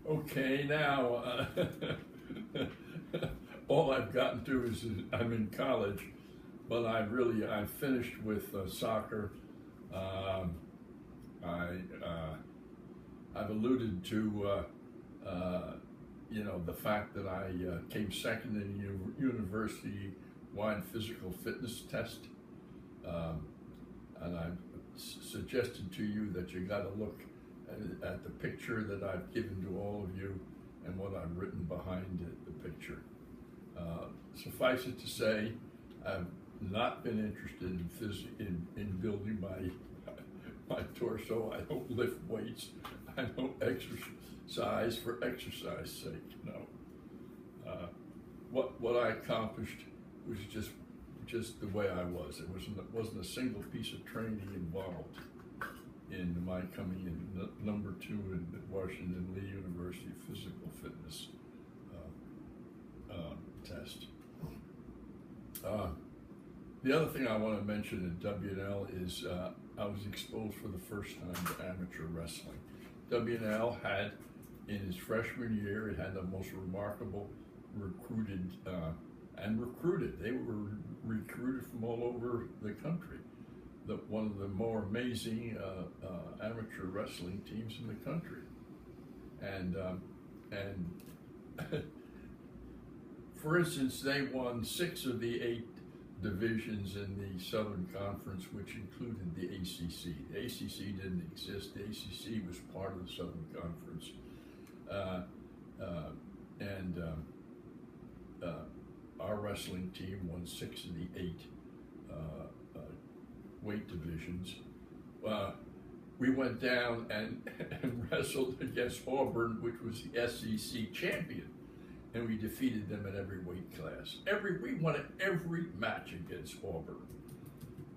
Okay, now all I've gotten to is I'm in college, but I finished with soccer. Um, I've alluded to the fact that I came second in the university-wide physical fitness test, um, and I've suggested to you that you got to look at the picture that I've given to all of you and what I've written behind the picture. Suffice it to say, I've not been interested in building my torso. I don't lift weights. I don't exercise for exercise sake. No. What I accomplished was just the way I was. It wasn't a single piece of training involved in my coming in number 2 in the Washington Lee University Physical Fitness test. The other thing I want to mention at W&L is I was exposed for the first time to amateur wrestling. W&L had, in its freshman year, it had the most remarkable recruited. They were recruited from all over the country. One of the more amazing amateur wrestling teams in the country, and for instance, they won 6 of the 8 divisions in the Southern Conference, which included the ACC. The ACC didn't exist. The ACC was part of the Southern Conference, and our wrestling team won 6 of the 8 weight divisions. We went down and wrestled against Auburn, which was the SEC champion, and we defeated them in every weight class. We won every match against Auburn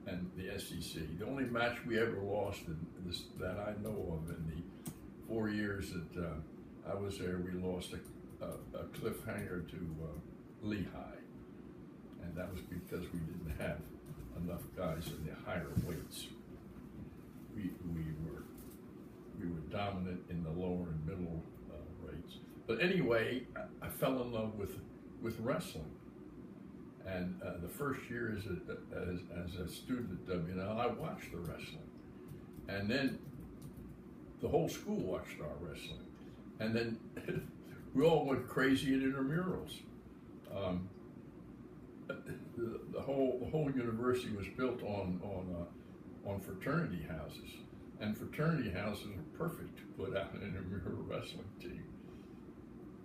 and the SEC. The only match we ever lost that I know of in the 4 years that I was there, we lost a cliffhanger to Lehigh, and that was because we didn't have enough guys in the higher weights. We were dominant in the lower and middle rates. But anyway, I fell in love with wrestling. And the first year as a student at W&L, I watched the wrestling. And then the whole school watched our wrestling. And then we all went crazy at intramurals. The whole university was built on fraternity houses, and fraternity houses are perfect to put out an intramural wrestling team.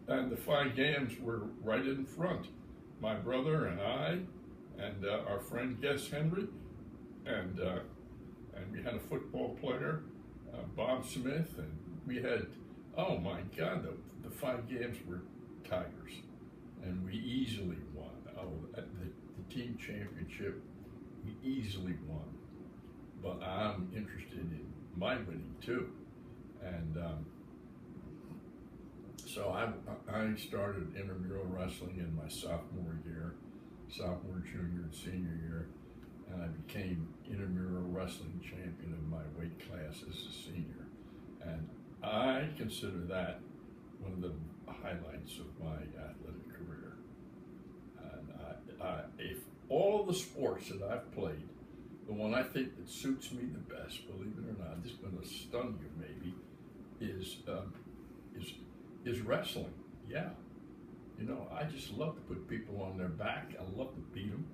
And the Phi Games were right in front. My brother and I, and our friend Guess Henry, and we had a football player, Bob Smith, and we had, oh my God, the Phi Games were tigers, and we easily won. The team championship, we easily won. But I'm interested in my winning too, and so I started intramural wrestling in my sophomore, junior, and senior year, and I became intramural wrestling champion of my weight class as a senior, and I consider that one of the highlights of my athletic career. And if all the sports that I've played, the one I think that suits me the best, believe it or not, this is going to stun you maybe, is wrestling. Yeah, I just love to put people on their back. I love to beat them,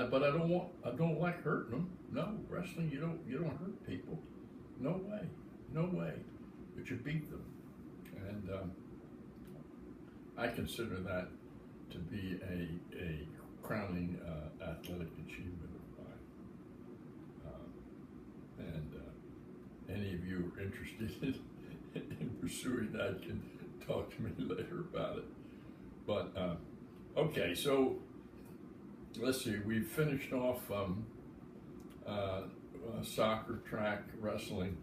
but I don't like hurting them. No, wrestling, you don't hurt people. No way. But you beat them, and I consider that to be a crowning athletic achievement of mine. And any of you are interested in pursuing that can talk to me later about it. But okay, so let's see. We've finished off soccer, track, wrestling.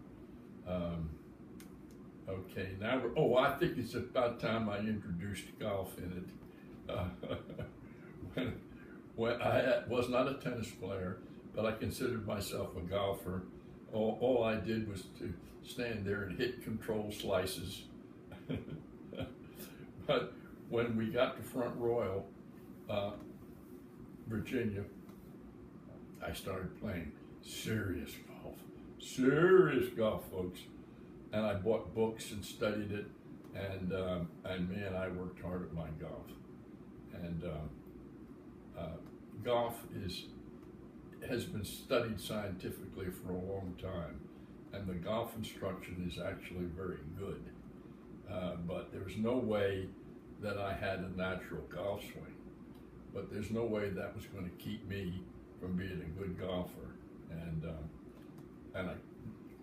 Okay, now I think it's about time I introduced golf in it. When I was not a tennis player, but I considered myself a golfer. All I did was to stand there and hit control slices But when we got to Front Royal, Virginia, I started playing serious golf, folks. And I bought books and studied it, and man, I worked hard at my golf. And golf has been studied scientifically for a long time, and the golf instruction is actually very good. But there's no way that I had a natural golf swing. But there's no way that was going to keep me from being a good golfer. And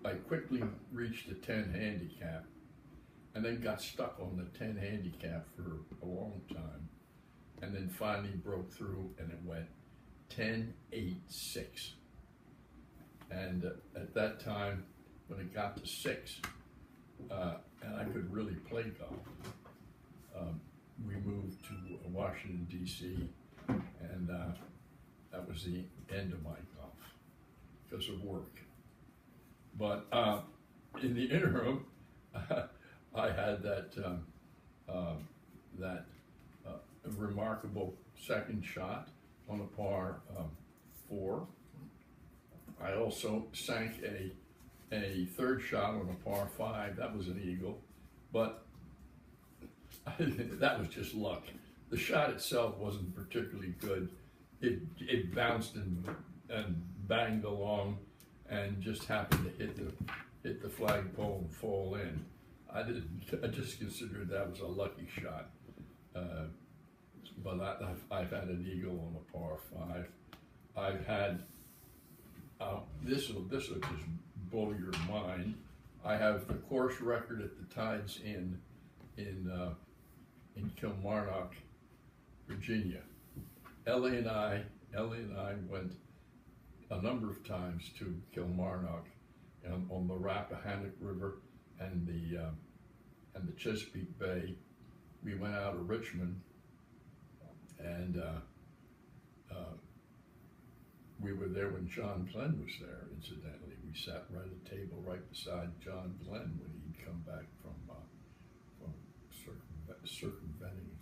I quickly reached a 10 handicap, and then got stuck on the 10 handicap for a long time, and then finally broke through, and it went 10-8-6. And at that time, when it got to 6, and I could really play golf, we moved to Washington, D.C., and that was the end of my golf because of work. But in the interim, I had that remarkable second shot on a par 4. I also sank a third shot on a par 5. That was an eagle, but that was just luck. The shot itself wasn't particularly good. It bounced and banged along, and just happened to hit the flagpole and fall in. I just considered that was a lucky shot. But I've had an eagle on a par 5. I've had this will just blow your mind. I have the course record at the Tides Inn in Kilmarnock, Virginia. Ellie and I went a number of times to Kilmarnock on the Rappahannock River and the Chesapeake Bay. We went out of Richmond, and we were there when John Glenn was there, incidentally. We sat right at a table right beside John Glenn when he'd come back from circumventing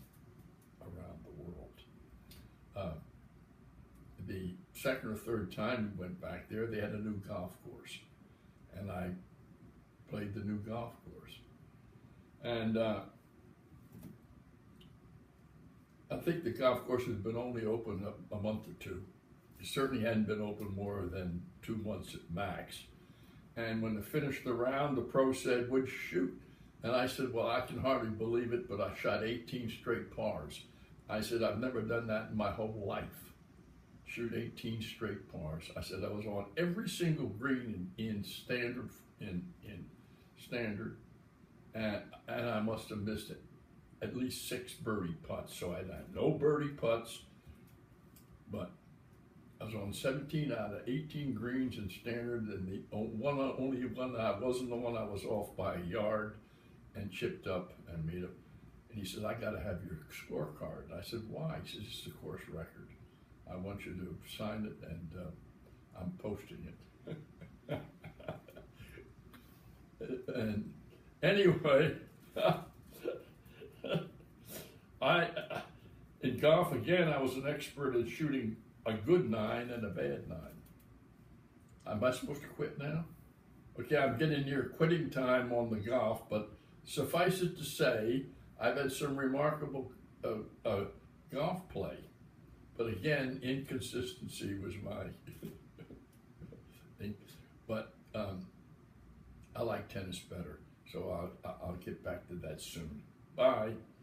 around the world. The second or third time we went back there, they had a new golf course, and I played the new golf course. And I think the golf course had been only open a month or two. It certainly hadn't been open more than 2 months at max. And when they finished the round, the pro said, "Would you shoot?" And I said, "Well, I can hardly believe it, but I shot 18 straight pars." I said, "I've never done that in my whole life. Shoot 18 straight pars." I said, "I was on every single green in standard, and I must have missed it. At least 6 birdie putts, so I had no birdie putts, but I was on 17 out of 18 greens in standard, and the only one that I wasn't the one I was off by a yard and chipped up and made up." And he says, "I got to have your scorecard." I said, "Why?" He says, "It's the course record. I want you to sign it, and I'm posting it." And anyway, in golf again, I was an expert at shooting a good 9 and a bad 9. Am I supposed to quit now? Okay, I'm getting near quitting time on the golf, but suffice it to say, I've had some remarkable golf play. But again, inconsistency was my thing. But I like tennis better, so I'll get back to that soon. Bye.